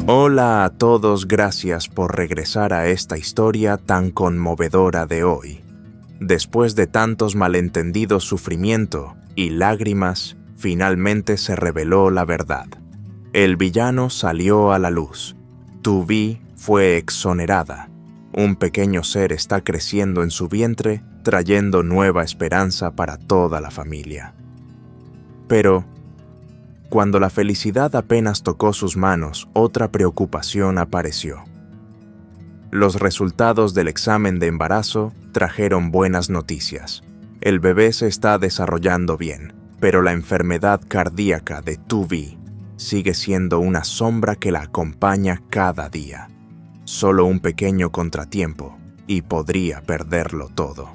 Hola a todos, gracias por regresar a esta historia tan conmovedora de hoy. Después de tantos malentendidos, sufrimiento y lágrimas, finalmente se reveló la verdad. El villano salió a la luz. Tu Vi fue exonerada. Un pequeño ser está creciendo en su vientre, trayendo nueva esperanza para toda la familia. Pero cuando la felicidad apenas tocó sus manos, otra preocupación apareció. Los resultados del examen de embarazo trajeron buenas noticias. El bebé se está desarrollando bien, pero la enfermedad cardíaca de Tu Vi sigue siendo una sombra que la acompaña cada día. Solo un pequeño contratiempo y podría perderlo todo.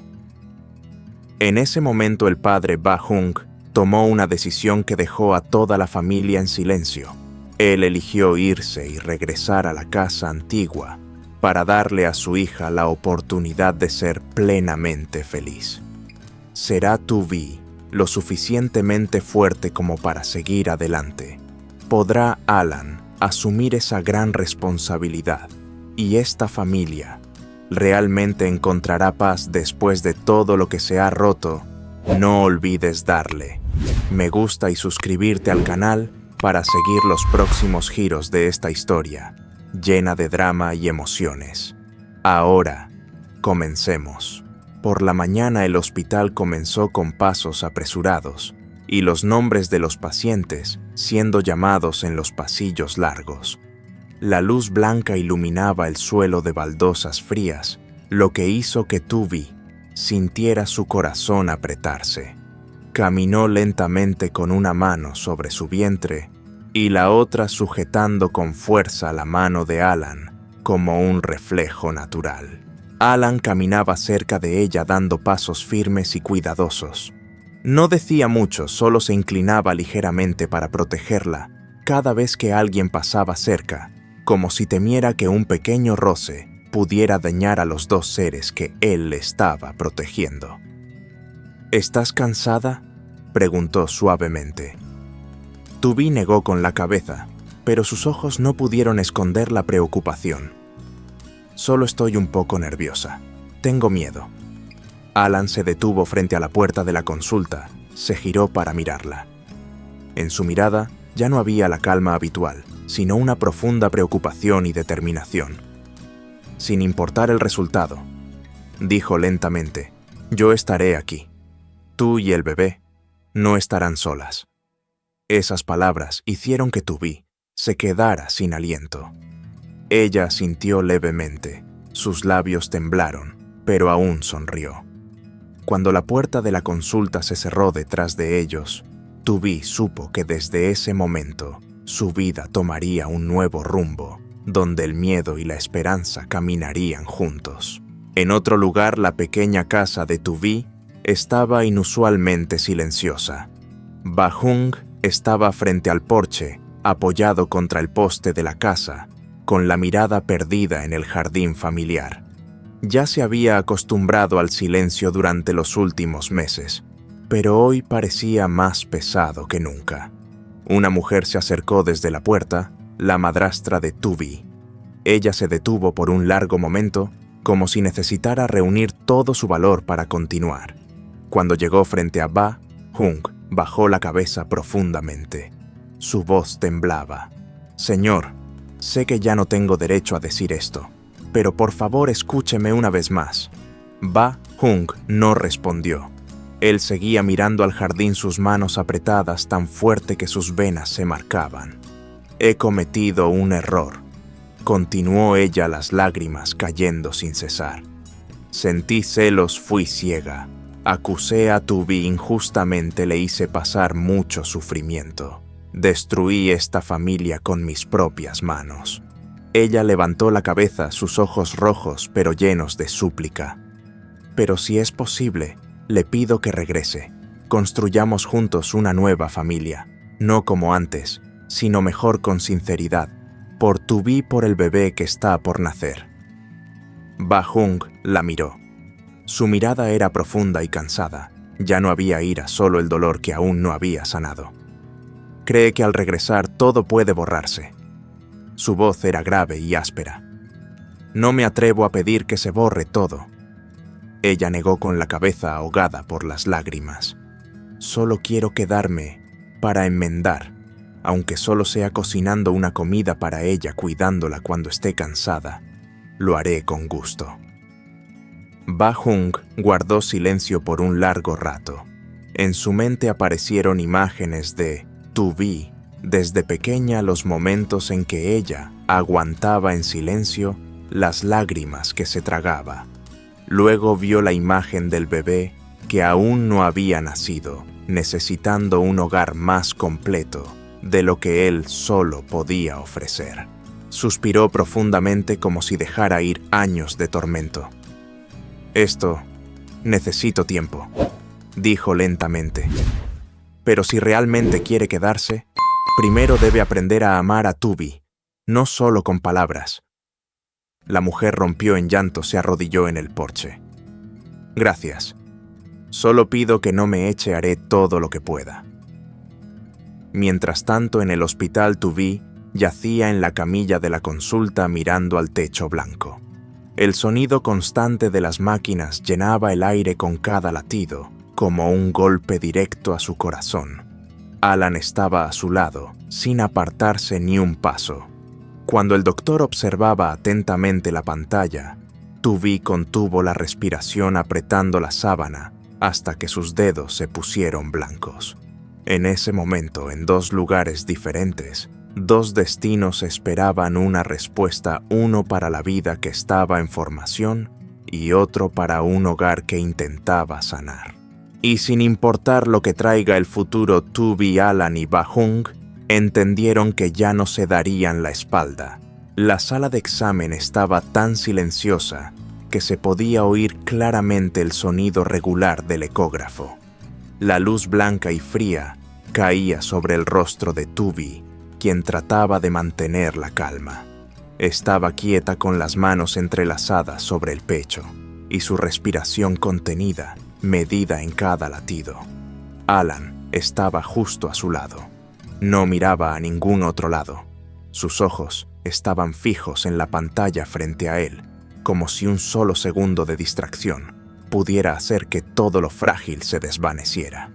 En ese momento el padre Ba Hung tomó una decisión que dejó a toda la familia en silencio. Él eligió irse y regresar a la casa antigua para darle a su hija la oportunidad de ser plenamente feliz. ¿Será Tu Vi lo suficientemente fuerte como para seguir adelante? ¿Podrá Alan asumir esa gran responsabilidad? ¿Y esta familia realmente encontrará paz después de todo lo que se ha roto? No olvides darle me gusta y suscribirte al canal para seguir los próximos giros de esta historia, llena de drama y emociones. Ahora, comencemos. Por la mañana el hospital comenzó con pasos apresurados y los nombres de los pacientes siendo llamados en los pasillos largos. La luz blanca iluminaba el suelo de baldosas frías, lo que hizo que Tu Vi sintiera su corazón apretarse. Caminó lentamente con una mano sobre su vientre y la otra sujetando con fuerza la mano de Alan como un reflejo natural. Alan caminaba cerca de ella dando pasos firmes y cuidadosos. No decía mucho, solo se inclinaba ligeramente para protegerla cada vez que alguien pasaba cerca, como si temiera que un pequeño roce pudiera dañar a los dos seres que él le estaba protegiendo. ¿Estás cansada?, preguntó suavemente. Tu Vi negó con la cabeza, pero sus ojos no pudieron esconder la preocupación. Solo estoy un poco nerviosa. Tengo miedo. Alan se detuvo frente a la puerta de la consulta, se giró para mirarla. En su mirada ya no había la calma habitual, sino una profunda preocupación y determinación. Sin importar el resultado, dijo lentamente, yo estaré aquí. Tú y el bebé no estarán solas. Esas palabras hicieron que Tu Vi se quedara sin aliento. Ella sintió levemente, sus labios temblaron, pero aún sonrió. Cuando la puerta de la consulta se cerró detrás de ellos, Tu Vi supo que desde ese momento su vida tomaría un nuevo rumbo, donde el miedo y la esperanza caminarían juntos. En otro lugar, la pequeña casa de Tu Vi estaba inusualmente silenciosa. Ba Hung estaba frente al porche, apoyado contra el poste de la casa, con la mirada perdida en el jardín familiar. Ya se había acostumbrado al silencio durante los últimos meses, pero hoy parecía más pesado que nunca. Una mujer se acercó desde la puerta, la madrastra de Tu Vi. Ella se detuvo por un largo momento, como si necesitara reunir todo su valor para continuar. Cuando llegó frente a Ba Hung, bajó la cabeza profundamente. Su voz temblaba. Señor, sé que ya no tengo derecho a decir esto, pero por favor escúcheme una vez más. Ba Hung no respondió. Él seguía mirando al jardín, sus manos apretadas tan fuerte que sus venas se marcaban. He cometido un error, continuó ella, las lágrimas cayendo sin cesar. Sentí celos, fui ciega. Acusé a Tu Vi injustamente, le hice pasar mucho sufrimiento. Destruí esta familia con mis propias manos. Ella levantó la cabeza, sus ojos rojos pero llenos de súplica. Pero si es posible, le pido que regrese. Construyamos juntos una nueva familia, no como antes, sino mejor, con sinceridad, por Tu Vi, por el bebé que está por nacer. Ba Hung la miró. Su mirada era profunda y cansada. Ya no había ira, solo el dolor que aún no había sanado. Cree que al regresar todo puede borrarse. Su voz era grave y áspera. «No me atrevo a pedir que se borre todo». Ella negó con la cabeza ahogada por las lágrimas. «Solo quiero quedarme para enmendar, aunque solo sea cocinando una comida para ella, cuidándola cuando esté cansada. Lo haré con gusto». Ba-Jung guardó silencio por un largo rato. En su mente aparecieron imágenes de Tu-bi, desde pequeña, los momentos en que ella aguantaba en silencio las lágrimas que se tragaba. Luego vio la imagen del bebé que aún no había nacido, necesitando un hogar más completo de lo que él solo podía ofrecer. Suspiró profundamente como si dejara ir años de tormento. «Esto, necesito tiempo», dijo lentamente. «Pero si realmente quiere quedarse, primero debe aprender a amar a Tu-bi, no solo con palabras». La mujer rompió en llanto, se arrodilló en el porche. «Gracias. Solo pido que no me eche, haré todo lo que pueda». Mientras tanto, en el hospital, Tu-bi yacía en la camilla de la consulta mirando al techo blanco. El sonido constante de las máquinas llenaba el aire con cada latido, como un golpe directo a su corazón. Alan estaba a su lado, sin apartarse ni un paso. Cuando el doctor observaba atentamente la pantalla, Tu-bi contuvo la respiración apretando la sábana hasta que sus dedos se pusieron blancos. En ese momento, en dos lugares diferentes, dos destinos esperaban una respuesta, uno para la vida que estaba en formación y otro para un hogar que intentaba sanar. Y sin importar lo que traiga el futuro, Tu-bi, Alan y Ba-Jung entendieron que ya no se darían la espalda. La sala de examen estaba tan silenciosa que se podía oír claramente el sonido regular del ecógrafo. La luz blanca y fría caía sobre el rostro de Tu-bi, quien trataba de mantener la calma. Estaba quieta con las manos entrelazadas sobre el pecho y su respiración contenida, medida en cada latido. Alan estaba justo a su lado. No miraba a ningún otro lado. Sus ojos estaban fijos en la pantalla frente a él, como si un solo segundo de distracción pudiera hacer que todo lo frágil se desvaneciera.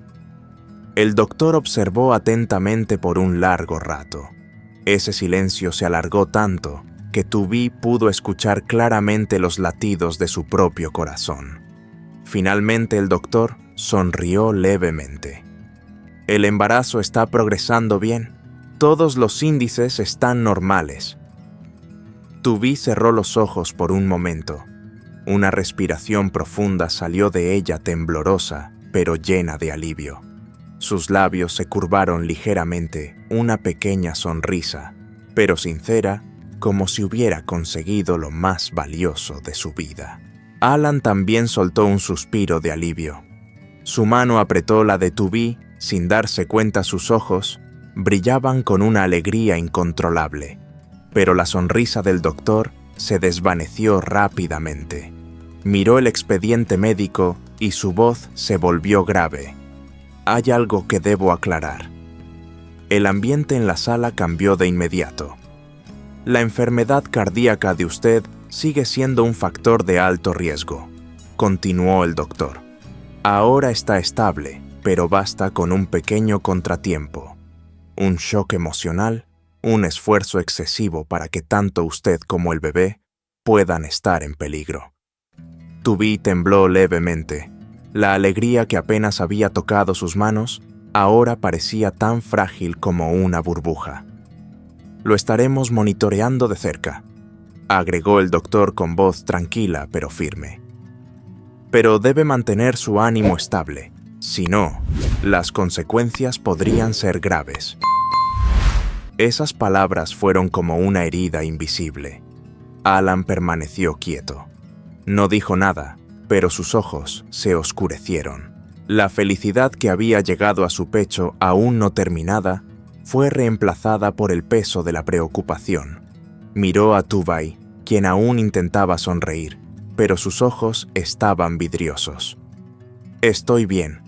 El doctor observó atentamente por un largo rato. Ese silencio se alargó tanto que Tu-bi pudo escuchar claramente los latidos de su propio corazón. Finalmente el doctor sonrió levemente. «El embarazo está progresando bien. Todos los índices están normales». Tu-bi cerró los ojos por un momento. Una respiración profunda salió de ella, temblorosa, pero llena de alivio. Sus labios se curvaron ligeramente, una pequeña sonrisa, pero sincera, como si hubiera conseguido lo más valioso de su vida. Alan también soltó un suspiro de alivio. Su mano apretó la de Tu-bi, sin darse cuenta sus ojos brillaban con una alegría incontrolable, pero la sonrisa del doctor se desvaneció rápidamente. Miró el expediente médico y su voz se volvió grave. «Hay algo que debo aclarar». El ambiente en la sala cambió de inmediato. «La enfermedad cardíaca de usted sigue siendo un factor de alto riesgo», continuó el doctor. «Ahora está estable, pero basta con un pequeño contratiempo. Un shock emocional, un esfuerzo excesivo para que tanto usted como el bebé puedan estar en peligro». Tu-bi tembló levemente. La alegría que apenas había tocado sus manos ahora parecía tan frágil como una burbuja. «Lo estaremos monitoreando de cerca», agregó el doctor con voz tranquila pero firme. «Pero debe mantener su ánimo estable. Si no, las consecuencias podrían ser graves». Esas palabras fueron como una herida invisible. Alan permaneció quieto. No dijo nada, pero sus ojos se oscurecieron. La felicidad que había llegado a su pecho, aún no terminada, fue reemplazada por el peso de la preocupación. Miró a Tu-bi, quien aún intentaba sonreír, pero sus ojos estaban vidriosos. «Estoy bien»,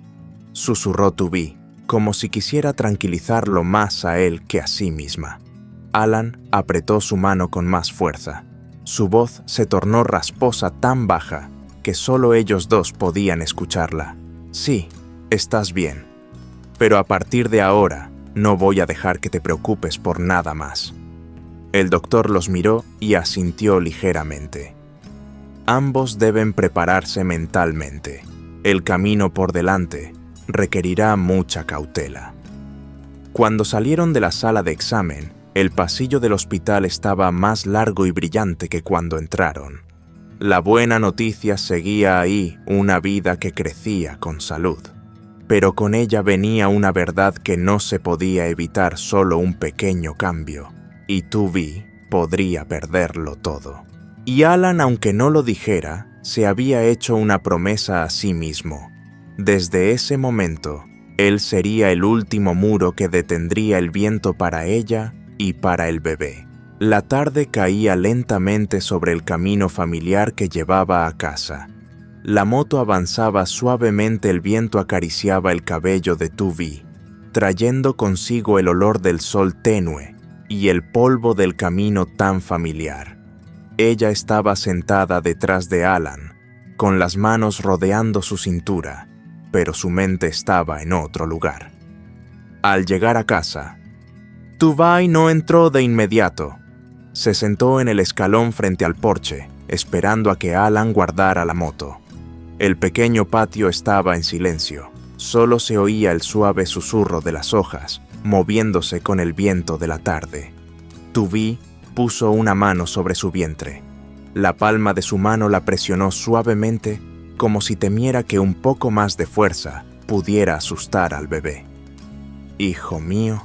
susurró Tu-bi, como si quisiera tranquilizarlo más a él que a sí misma. Alan apretó su mano con más fuerza. Su voz se tornó rasposa tan baja que solo ellos dos podían escucharla. Sí, estás bien. Pero a partir de ahora, no voy a dejar que te preocupes por nada más. El doctor los miró y asintió ligeramente. Ambos deben prepararse mentalmente. El camino por delante requerirá mucha cautela. Cuando salieron de la sala de examen, el pasillo del hospital estaba más largo y brillante que cuando entraron. La buena noticia seguía ahí una vida que crecía con salud. Pero con ella venía una verdad que no se podía evitar solo un pequeño cambio, y Tuvie podría perderlo todo. Y Alan, aunque no lo dijera, se había hecho una promesa a sí mismo. Desde ese momento, él sería el último muro que detendría el viento para ella y para el bebé. La tarde caía lentamente sobre el camino familiar que llevaba a casa. La moto avanzaba suavemente, el viento acariciaba el cabello de Tuvie, trayendo consigo el olor del sol tenue y el polvo del camino tan familiar. Ella estaba sentada detrás de Alan, con las manos rodeando su cintura, pero su mente estaba en otro lugar. Al llegar a casa, Tuvie no entró de inmediato. Se sentó en el escalón frente al porche, esperando a que Alan guardara la moto. El pequeño patio estaba en silencio. Solo se oía el suave susurro de las hojas, moviéndose con el viento de la tarde. Tuvie puso una mano sobre su vientre. La palma de su mano la presionó suavemente, como si temiera que un poco más de fuerza pudiera asustar al bebé. «Hijo mío».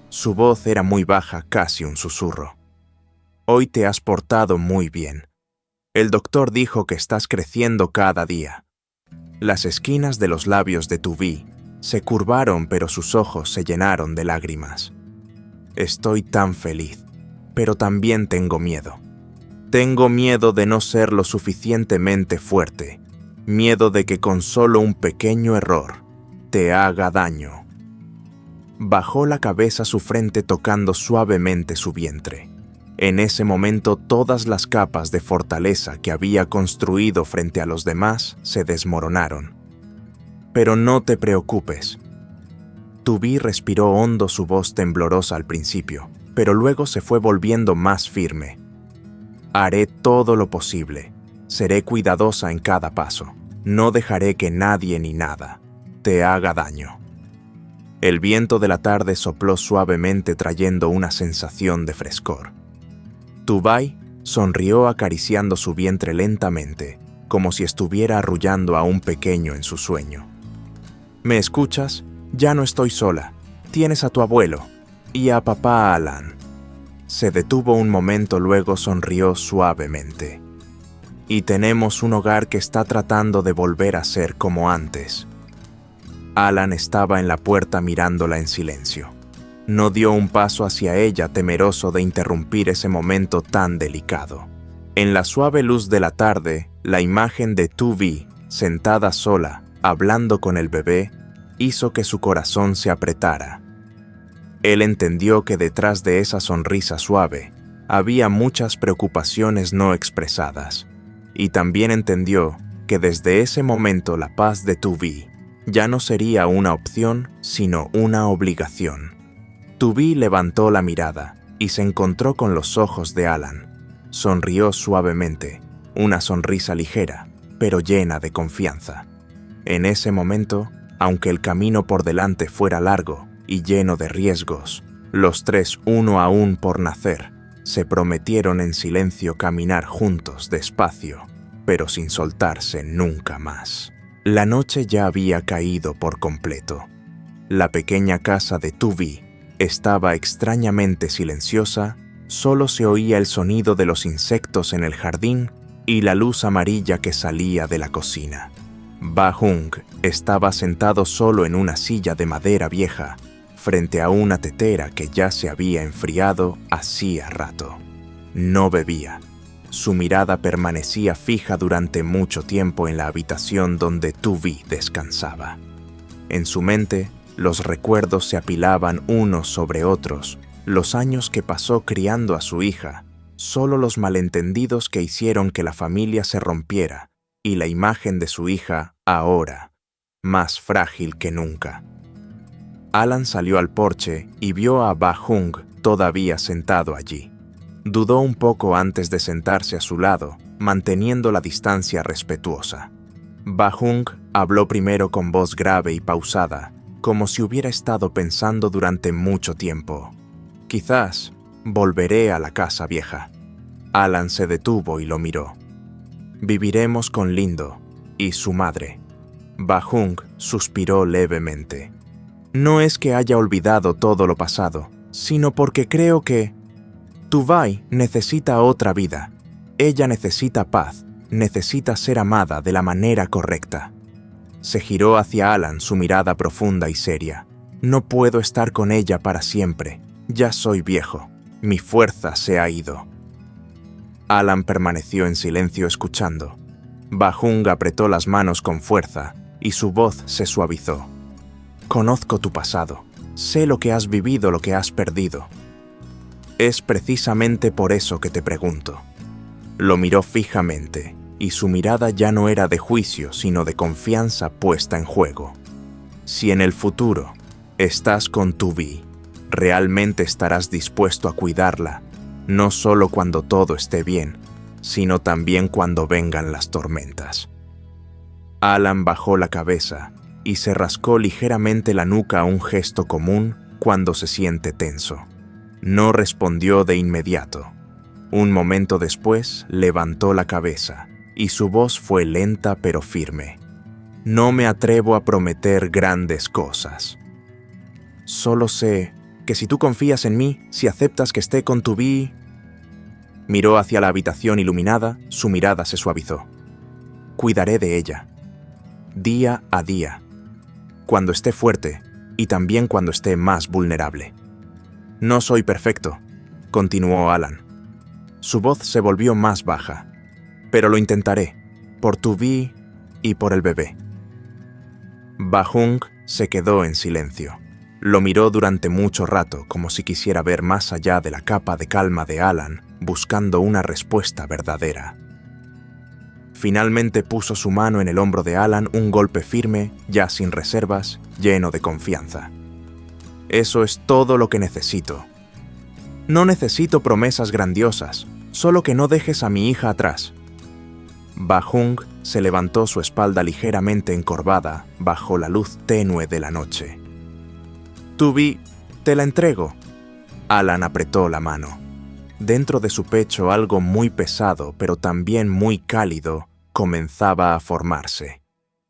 Su voz era muy baja, casi un susurro. «Hoy te has portado muy bien. El doctor dijo que estás creciendo cada día». Las esquinas de los labios de Tuvie se curvaron, pero sus ojos se llenaron de lágrimas. «Estoy tan feliz, pero también tengo miedo. Tengo miedo de no ser lo suficientemente fuerte, miedo de que con solo un pequeño error te haga daño». Bajó la cabeza a su frente tocando suavemente su vientre. En ese momento todas las capas de fortaleza que había construido frente a los demás se desmoronaron. «Pero no te preocupes». Tuvie respiró hondo, su voz temblorosa al principio, pero luego se fue volviendo más firme. «Haré todo lo posible. Seré cuidadosa en cada paso. No dejaré que nadie ni nada te haga daño». El viento de la tarde sopló suavemente, trayendo una sensación de frescor. Tuvie sonrió acariciando su vientre lentamente, como si estuviera arrullando a un pequeño en su sueño. «¿Me escuchas? Ya no estoy sola. Tienes a tu abuelo y a papá Alan». Se detuvo un momento, luego sonrió suavemente. «Y tenemos un hogar que está tratando de volver a ser como antes». Alan estaba en la puerta mirándola en silencio. No dio un paso hacia ella, temeroso de interrumpir ese momento tan delicado. En la suave luz de la tarde, la imagen de Tuvie, sentada sola, hablando con el bebé, hizo que su corazón se apretara. Él entendió que detrás de esa sonrisa suave había muchas preocupaciones no expresadas, y también entendió que desde ese momento la paz de Tuvie ya no sería una opción, sino una obligación. Tuvie levantó la mirada y se encontró con los ojos de Alan. Sonrió suavemente, una sonrisa ligera, pero llena de confianza. En ese momento, aunque el camino por delante fuera largo y lleno de riesgos, los tres, uno aún por nacer, se prometieron en silencio caminar juntos despacio, pero sin soltarse nunca más. La noche ya había caído por completo. La pequeña casa de Tuvie estaba extrañamente silenciosa, solo se oía el sonido de los insectos en el jardín y la luz amarilla que salía de la cocina. Ba Hung estaba sentado solo en una silla de madera vieja, frente a una tetera que ya se había enfriado hacía rato. No bebía. Su mirada permanecía fija durante mucho tiempo en la habitación donde Tuvie descansaba. En su mente, los recuerdos se apilaban unos sobre otros, los años que pasó criando a su hija, solo los malentendidos que hicieron que la familia se rompiera, y la imagen de su hija ahora, más frágil que nunca. Alan salió al porche y vio a Ba-Hung todavía sentado allí. Dudó un poco antes de sentarse a su lado, manteniendo la distancia respetuosa. Ba-Hung habló primero con voz grave y pausada, como si hubiera estado pensando durante mucho tiempo. Quizás volveré a la casa vieja. Alan se detuvo y lo miró. Viviremos con Lindo y su madre. Ba-Hung suspiró levemente. No es que haya olvidado todo lo pasado, sino porque creo que Tubai necesita otra vida. Ella necesita paz, necesita ser amada de la manera correcta. Se giró hacia Alan, su mirada profunda y seria. No puedo estar con ella para siempre. Ya soy viejo. Mi fuerza se ha ido. Alan permaneció en silencio escuchando. Ba-Hung apretó las manos con fuerza y su voz se suavizó. Conozco tu pasado. Sé lo que has vivido, lo que has perdido. Es precisamente por eso que te pregunto. Lo miró fijamente, y su mirada ya no era de juicio, sino de confianza puesta en juego. Si en el futuro estás con tu Vi, realmente estarás dispuesto a cuidarla, no solo cuando todo esté bien, sino también cuando vengan las tormentas. Alan bajó la cabeza y se rascó ligeramente la nuca a un gesto común cuando se siente tenso. No respondió de inmediato. Un momento después levantó la cabeza y su voz fue lenta pero firme. No me atrevo a prometer grandes cosas. Solo sé que si tú confías en mí, si aceptas que esté con tu Vi... Miró hacia la habitación iluminada, su mirada se suavizó. Cuidaré de ella, día a día, cuando esté fuerte y también cuando esté más vulnerable. No soy perfecto, continuó Alan. Su voz se volvió más baja, pero lo intentaré, por tu Vi y por el bebé. Ba-Hung se quedó en silencio. Lo miró durante mucho rato, como si quisiera ver más allá de la capa de calma de Alan, buscando una respuesta verdadera. Finalmente puso su mano en el hombro de Alan, un golpe firme, ya sin reservas, lleno de confianza. Eso es todo lo que necesito. No necesito promesas grandiosas, solo que no dejes a mi hija atrás. Ba-Hung se levantó, su espalda ligeramente encorvada bajo la luz tenue de la noche. Tu Vi, te la entrego. Alan apretó la mano. Dentro de su pecho algo muy pesado, pero también muy cálido, comenzaba a formarse.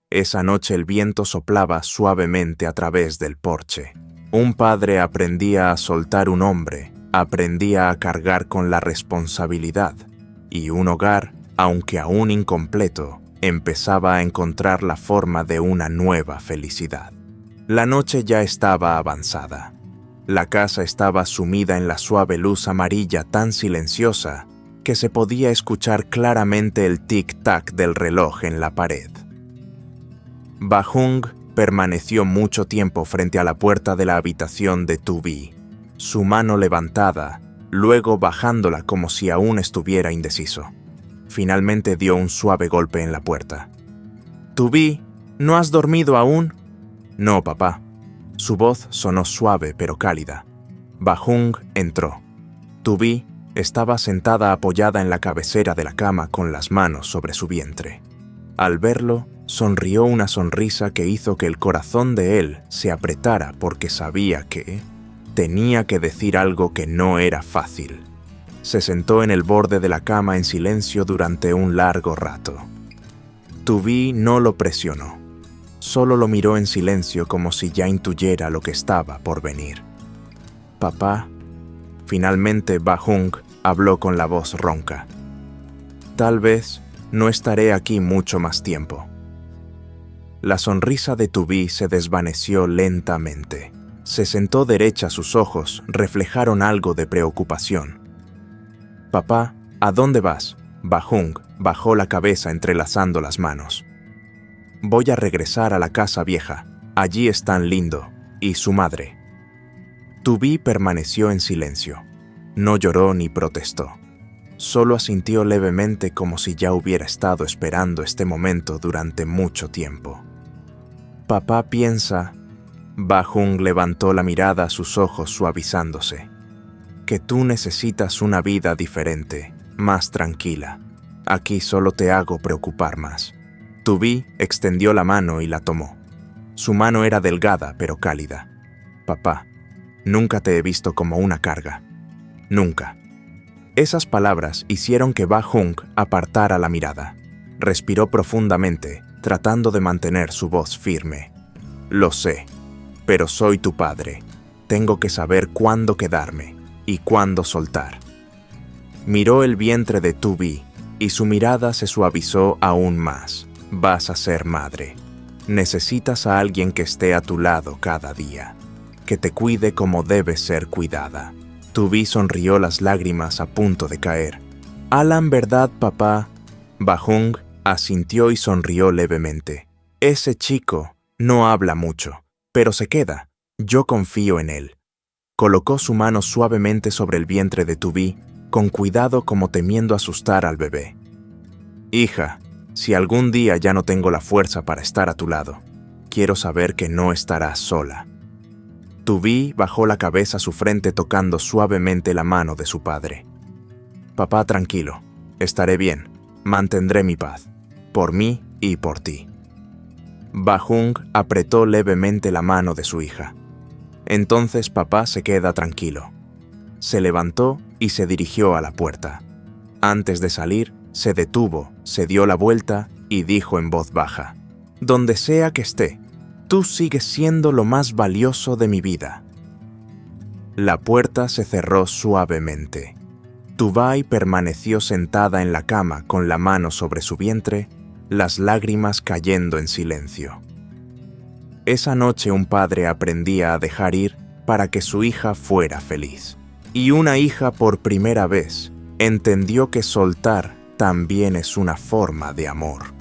Esa noche el viento soplaba suavemente a través del porche. Un padre aprendía a soltar un hombre, aprendía a cargar con la responsabilidad, y un hogar, aunque aún incompleto, empezaba a encontrar la forma de una nueva felicidad. La noche ya estaba avanzada. La casa estaba sumida en la suave luz amarilla tan silenciosa que se podía escuchar claramente el tic-tac del reloj en la pared. Ba-Hung permaneció mucho tiempo frente a la puerta de la habitación de Tu Vi, su mano levantada, luego bajándola como si aún estuviera indeciso. Finalmente dio un suave golpe en la puerta. «Tu Vi, ¿no has dormido aún?» «No, papá». Su voz sonó suave pero cálida. Ba-Hung entró. Tu Vi estaba sentada apoyada en la cabecera de la cama con las manos sobre su vientre. Al verlo, sonrió una sonrisa que hizo que el corazón de él se apretara porque sabía que tenía que decir algo que no era fácil. Se sentó en el borde de la cama en silencio durante un largo rato. Tu Vi no lo presionó. Solo lo miró en silencio como si ya intuyera lo que estaba por venir. «Papá». Finalmente Ba-Hung habló con la voz ronca. «Tal vez no estaré aquí mucho más tiempo». La sonrisa de Tu Vi se desvaneció lentamente. Se sentó derecha, sus ojos reflejaron algo de preocupación. «Papá, ¿a dónde vas?» Ba-Hung bajó la cabeza entrelazando las manos. «Voy a regresar a la casa vieja. Allí están Lindo y su madre». Tubí permaneció en silencio. No lloró ni protestó. Solo asintió levemente como si ya hubiera estado esperando este momento durante mucho tiempo. Papá piensa... Bahung levantó la mirada a sus ojos suavizándose. Que tú necesitas una vida diferente, más tranquila. Aquí solo te hago preocupar más. Tubí extendió la mano y la tomó. Su mano era delgada pero cálida. Papá, nunca te he visto como una carga. Nunca. Esas palabras hicieron que Bahung apartara la mirada. Respiró profundamente, tratando de mantener su voz firme. Lo sé, pero soy tu padre. Tengo que saber cuándo quedarme y cuándo soltar. Miró el vientre de Tubí y su mirada se suavizó aún más. Vas a ser madre. Necesitas a alguien que esté a tu lado cada día, que te cuide como debes ser cuidada. Tubí sonrió, las lágrimas a punto de caer. Alan, ¿verdad, papá? Bahung asintió y sonrió levemente. Ese chico no habla mucho, pero se queda. Yo confío en él. Colocó su mano suavemente sobre el vientre de Tubí, con cuidado como temiendo asustar al bebé. Hija, si algún día ya no tengo la fuerza para estar a tu lado, quiero saber que no estarás sola. Tubí bajó la cabeza a su frente tocando suavemente la mano de su padre. Papá, tranquilo, estaré bien, mantendré mi paz, por mí y por ti. Bahung apretó levemente la mano de su hija. Entonces papá se queda tranquilo. Se levantó y se dirigió a la puerta. Antes de salir, se detuvo, se dio la vuelta y dijo en voz baja: Donde sea que esté, tú sigues siendo lo más valioso de mi vida. La puerta se cerró suavemente. Tubái permaneció sentada en la cama con la mano sobre su vientre, las lágrimas cayendo en silencio. Esa noche un padre aprendía a dejar ir para que su hija fuera feliz. Y una hija por primera vez entendió que soltar también es una forma de amor.